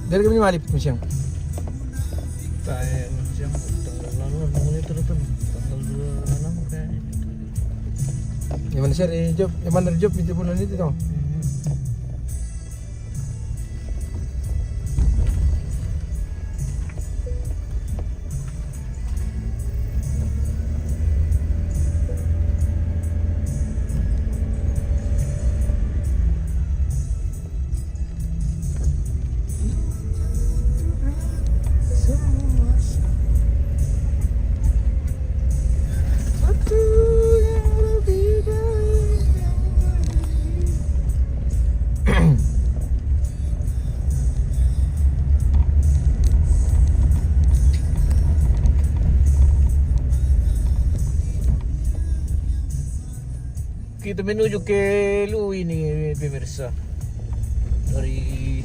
Dari kami malipit mo siyang. Tayo siyang tanggal lalu bangun itu tuh tanggal 26 kayaknya. Yang mana sir, job, yang mana job itu bulan itu toh. Kita menuju ke Lui ini pemirsa. Dari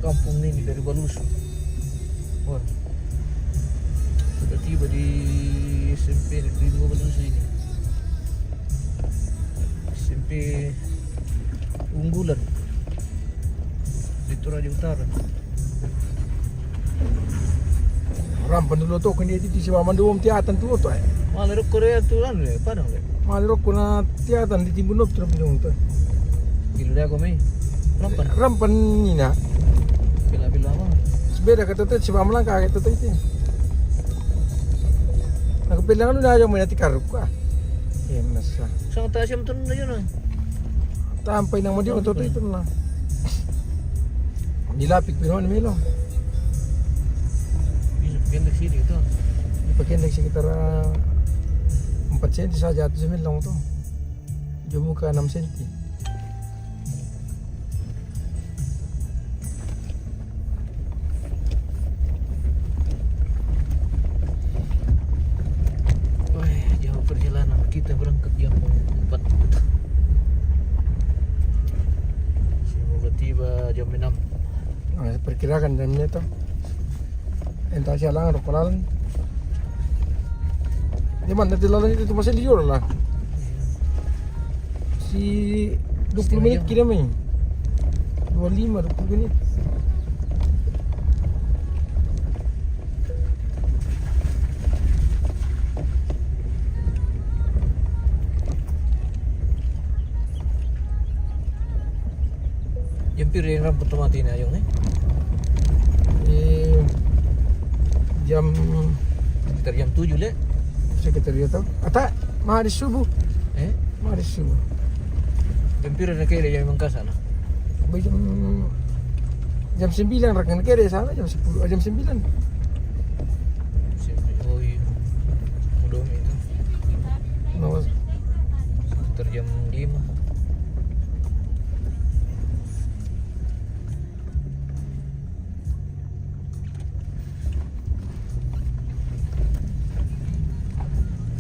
kampung ini, dari Balusu. Wah. Sudah tiba di SMP di Dua Balusu ini. SMP unggulan di Toraja Utara. Rampan dulu tuh kini di si Waman dua tiatan tuh tuh. Malah Korea tuh kan le, padang le. Maliro kuna tiatan di timbun op terus bingung tuh. Gila deh aku mai. Rampan. Rampan ni na. Bila-bila mah. Sebeda kata tuh si Waman lang kakek tuh itu. Aku bilang lu na aja mau nanti karuk ah. Ya masa. Sang tasyam tuh na yun ah. Tampay nang madi untuk itu lah. Dilapik pinon melo. Bisa pendek sini itu. Dipakai sekitar 4 cm saja atau 9 lang tuh. Jauh muka 6 cm. Wah, jauh perjalanan kita berangkat jam 4. Semoga tiba jam 6. Nah, perkirakan jamnya tuh. Entah sialang atau kolan. Di mana di lalan itu masih liur lah. Si 20 menit kira main. 25 20 menit. Jam pira yang rambut mati na yung Jam sekitar jam 7 le. sekitar itu. Ata mahari subuh. Mahari subuh. Jam pira na kaya yung mangkasa na. Jam 9 rakan kere sana jam 10 jam 9. Oh iya. Udah itu. No, Sekitar jam 5.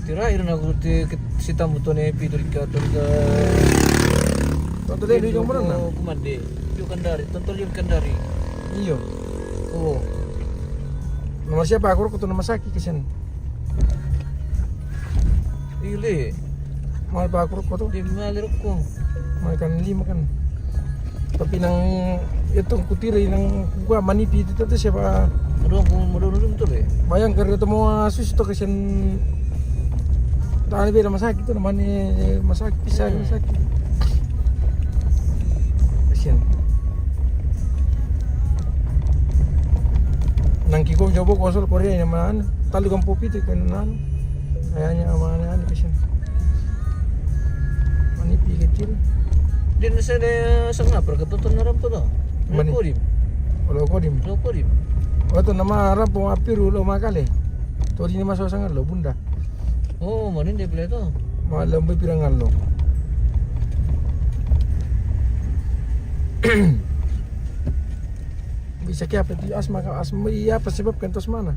Terakhir na ako si tamu to ni Peter ka Tonton deh yung mana na? Kumande. Yung Kandari, tonton yung Kandari. Iyo. Oh. Nama siapa aku tuh nama Saki kesan. Ile. Mahal pa aku tuh. Di malir ko. Mahal kan 5 kan. Tapi nang itong kutiri nang gua manipi itu tuh siapa? Madong to le. Bayang kerja tuh mau asus itu kesan. Tadi beda Masaki tuh namanya Masaki pisah Masaki. Kesan. Nang kiko coba konsol Korea yang mana? Talu kan popi itu kan kayaknya mana kesan. Manipi kecil. Din sa de sang na perketutan na rampo to. Mani? Kodim. Kalau kodim. Lo kodim. Waktu nama Arab mau apiru lo makale. Tori ni masuk sangat lo bunda. Oh, manin dia play to. Malam pirangan lo. Bisa kaya apa itu asma iya apa sebab kan tos mana?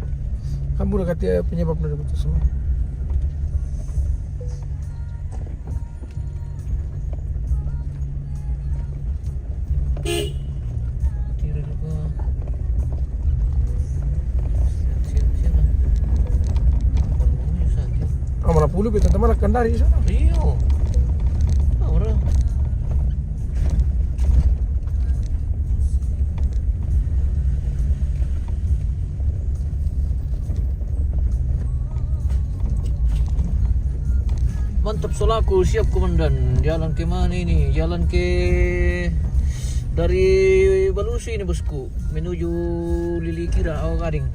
Kamu udah kata penyebab dari itu semua. Tira ko. Oh, mana puluh betul teman Kendari sana. Iyo. Ora. Mantap solaku, siap komandan. Jalan ke mana ini? Jalan ke dari Balusi ini bosku, menuju Lilikira, Awak Gading.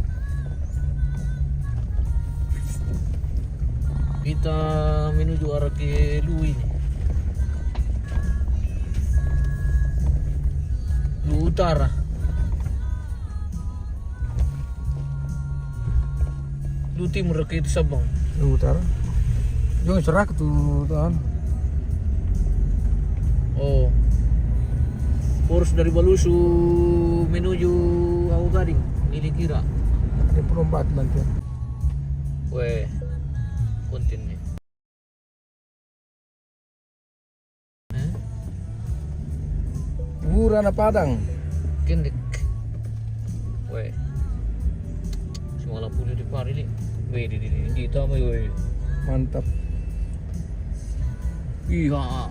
Kita menuju arah ke Lu ini. Lu Utara. Lu Timur ke itu Sabang. Lu Utara. Jangan cerah tuh tahan. Oh. Poros dari Balusu menuju Awak Gading, Lilikira. Ini perombat nanti. Weh, konten nih. Burana Padang. Kendek. Weh. Semalam pulih di pari nih. Weh, di tambah weh. Mantap. Iya.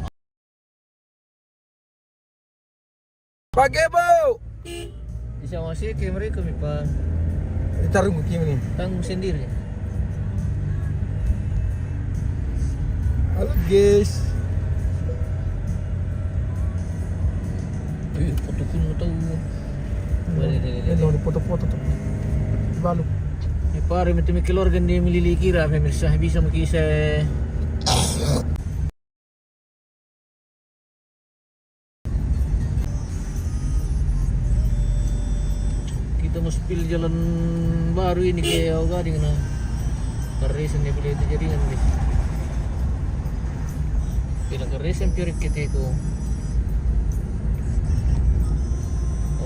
Pak Gebo. Bisa masih ke mereka nih Pak. Ditaruh ke ini. Tanggung sendiri. Halo guys. Foto pun tahu. Ini loh, foto-foto tuh. Baluk. Di pari mesti keluarga di Lilikira pemirsa bisa makisah. Kita mau spill jalan baru ini ke Awak Gading nah. Karisan dia boleh itu jaringan guys. Bila karisan pirit kita itu.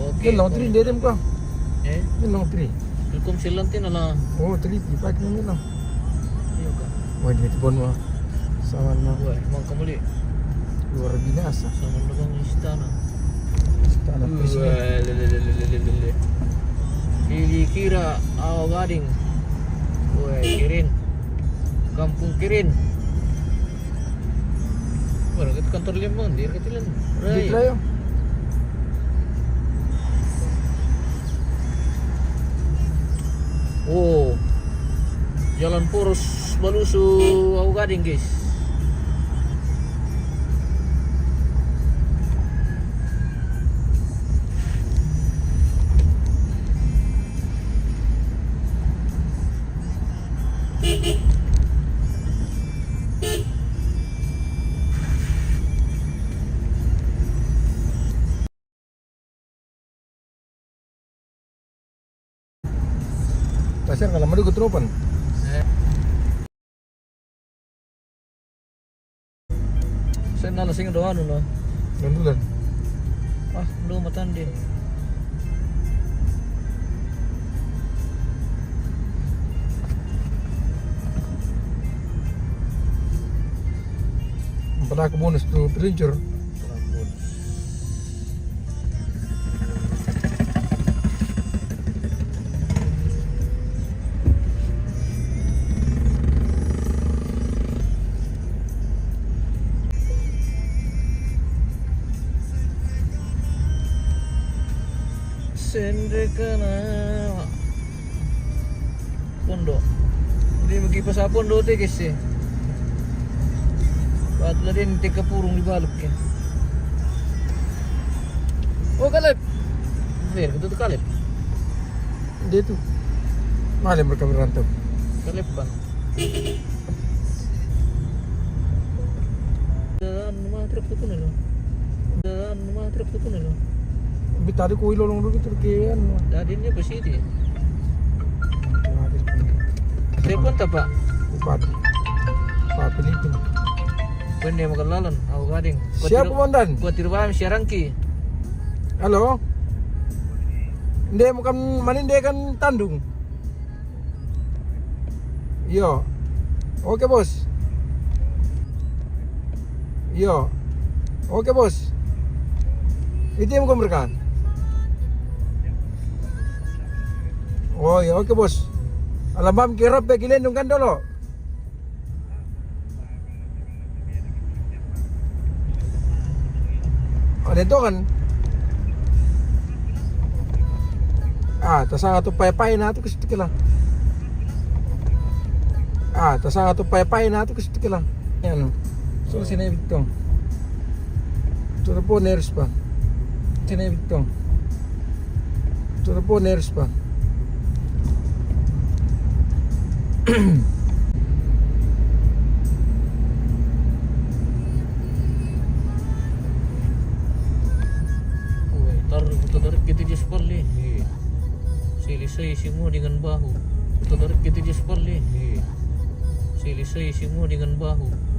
Oke. Ini long tree dia dem kau. Ini long tree. Hukum silantin ala. Oh, tree pipa ini long. Iya kah? Wah, dia tebon mah. Sama Wah, emang kamu lihat luar biasa. sama dengan istana. Istana presiden. Lilikira, Awak Gading. Wah, Kirin. Kampung Kirin. Wah, dekat kantor Lembang, di dekat Lembang. Di Trayo. Oh, jalan poros Balusu Awak Gading guys. Pasir kalau madu keterupan. Saya nala sing doa no. Gandulan. Ah, belum matan din. Pernah ke bonus tuh pelincur. Sendrekana Pondo. Hindi magkipas sa Pondo te guys eh. Patla din tika purong di balok ya. Oh kalip. Ver, betul kalip. Dia tuh. Mana mereka berantau? Kalip kan. Dan nama truk tu pun lo. Dan nama truk tu pun lo. Tadi ko ilolong dulu gitu kian. Dadinnya ke sini. Telepon tak pak? Bupati. Pak Filipin. Pwede magkalalan, Awak Gading. Siap komandan. Kuat tirbahan siarangki. Halo. Hindi bukan maninde kan tandung. Yo. Oke bos. Yo. Oke bos. Itu yang bukan mereka. Oh ya oke bos. Alamam kirap begilin kan dulu. Ada itu kan. Tasang atau pay na ito kasi kila. Tasang atau pay na ito kasi kila. Ano? So sinabit to. Ito po nerves pa. Sinabit to. Ito po nerves pa. Tarik kita di sepali. Silisai semua dengan bahu. Tarik kita di sepali. Silisai semua dengan bahu.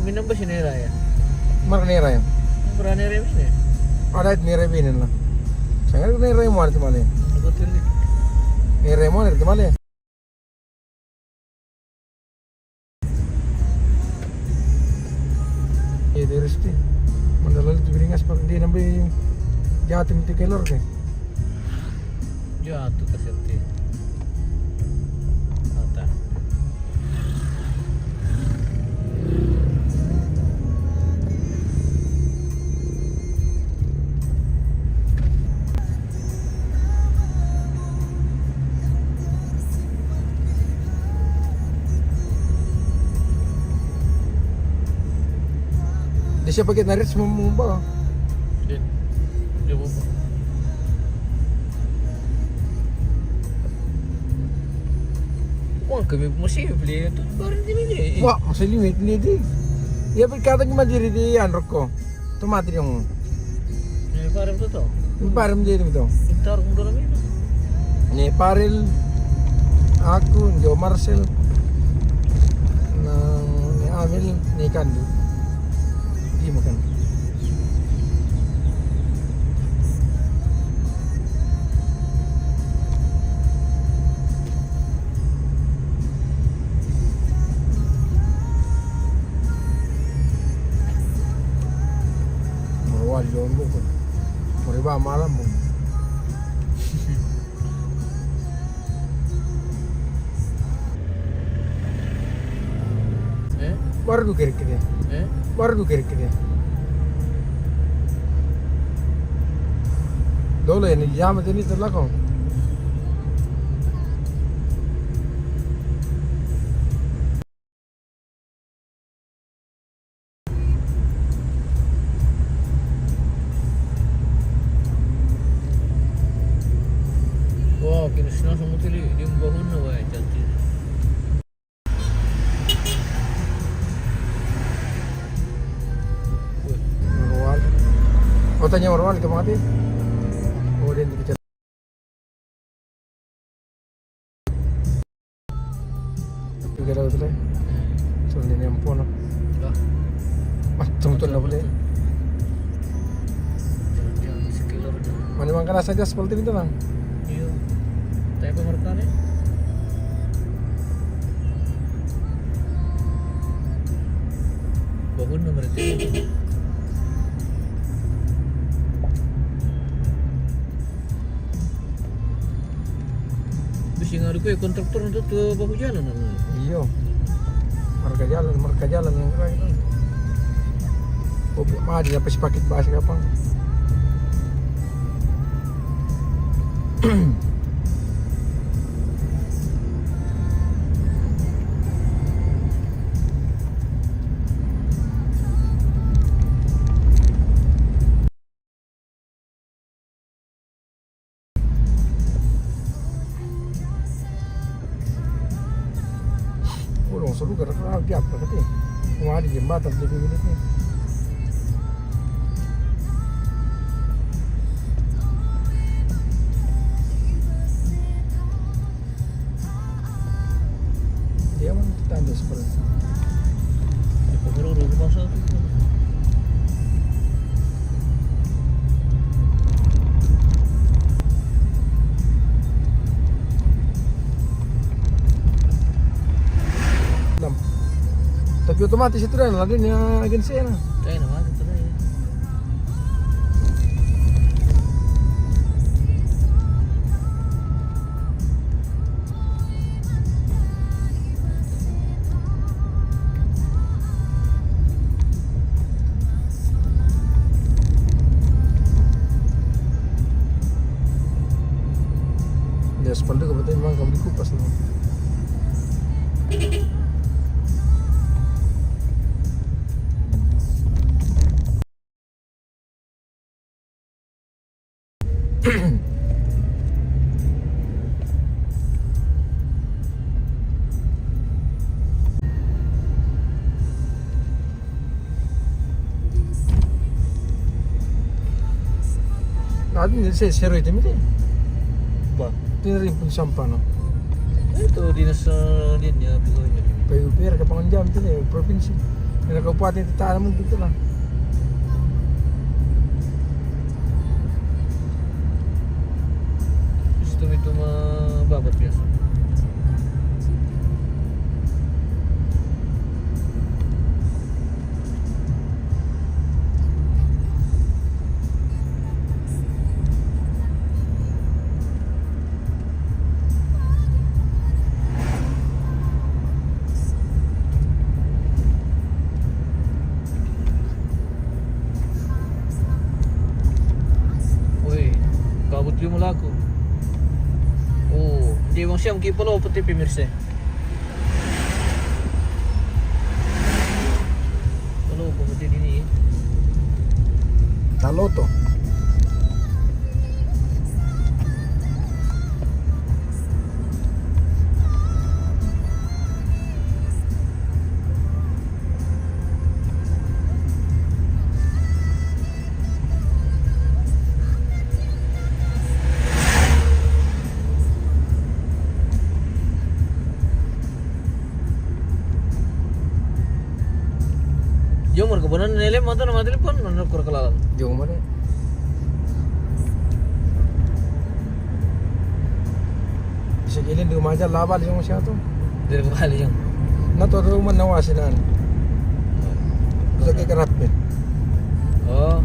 Minum ba si Nera ya? Mark nera yan. Berani remin ya? Ada nera binin lah. Saya nera mo arti mali. Nagotir ni. Nera mo arti mali. Ini resti. Mandalal itu beringas pak dia nampai jatim itu kelor ke. Jatuh ke senti. Ata. Di siya pakai narit semua. Dia buka. Wah, kami masih beli itu baru ini. Wah, masih limit ni di. Ya berkata ke mandiri di anrok ko. Tomate yung. Ini barang tu tau. Parang jadi itu. Kita harus dalam ini. Ni Paril, aku, Jo Marcel, ni Amil, ni Kandu. Di makan. Marwal yon bukan. Mariba malam bu. Baru tu kira-kira. Baru tu kira-kira. Dolo ya, ni jam itu ni terlakon. Wah, kinisna semua tadi dia bangun nawa cantik. Marwal. Oh tanya Marwal ke mati. Oh dia di kecil. Juga dah betul. So ni ampun. Dah. Macam tu lah boleh. Jangan sekilar dah. Mana makan saja seperti itu bang. Iya. Tapi mereka ni. Bangun nomor itu. Bisi ngaruh ke kontraktor untuk tu bahu jalan apa? Iyo. Marka jalan yang keren itu. Oh, mah dia pasti paket bahasa apa? Orang seru karena apa katanya? Wah di jembatan di pinggir ini. Dia mana tanda seperti itu. Baru rumah satu. Tapi otomatis itu dah ada ni agensi na. Kaya naman ito na yan. Kabutin mga kami kupas no. Natin din sa zero item ito. Ba? Ito na rin pong sampa no. Ito, di na sa linya. Bigawin niya. Payupir ka pang jam ito eh. Province. May nakapuatin tataan naman dito lang. Gusto mo ito mababat piyasa. Uy, kabut yung mula ko. Oh, hindi mong siyang kipolo pati pimirse. Ano po pati dini? Taloto. Yung markabunan nilai motor nama telepon mana kur kelalan. Jauh mana? Bisa gilin di rumah aja labal yung siya to. Dari kembali yang. Nato rumah nawasinan. Bisa kayak kerapin. Oh,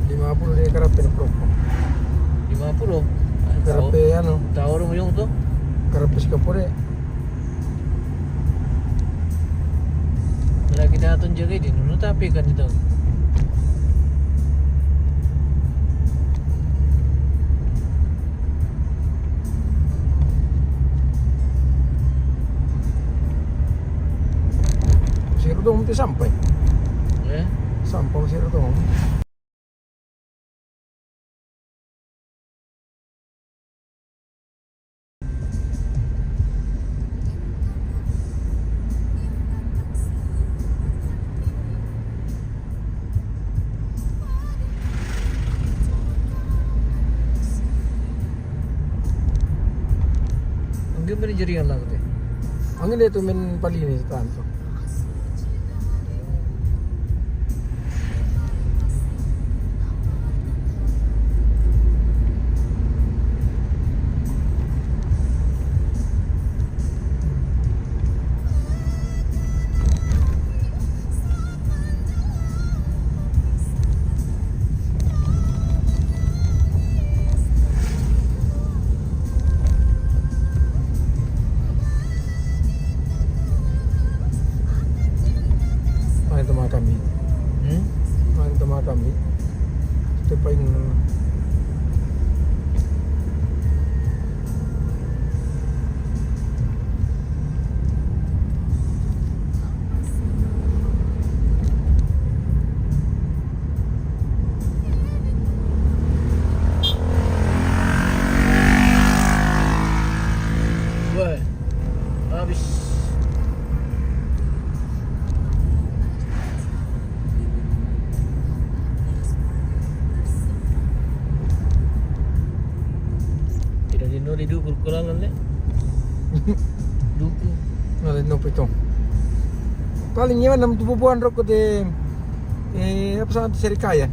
50 dia kerapin propo. 50. Kerape ano, Tahu orang yung tuh. kerapis kapure. Lagi datang jaga di nuno tapi kan itu. Siro dong mesti sampai. Eh, Sampai siro dong. ang gimana jaringan lang teh. Ang hindi ito min palinis tanto. Ito mga kami. Ito mga kami. Ito pa yung Wah, habis. Tidak dinuri dulu kurang le. Duku. nalin po ito. Paling yaman naman tububuan ro ko de apa sa Serikaya.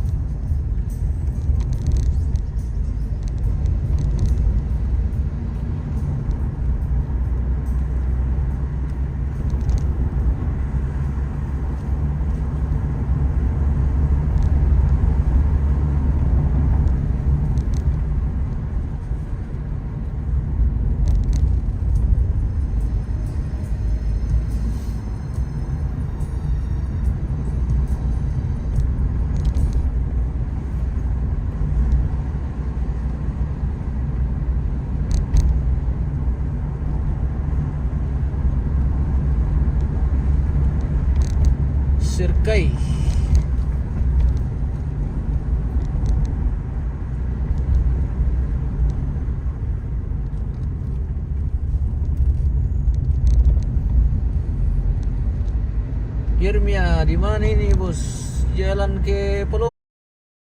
Bangkay. Yermia, di mana ini bos? Jalan ke Pulau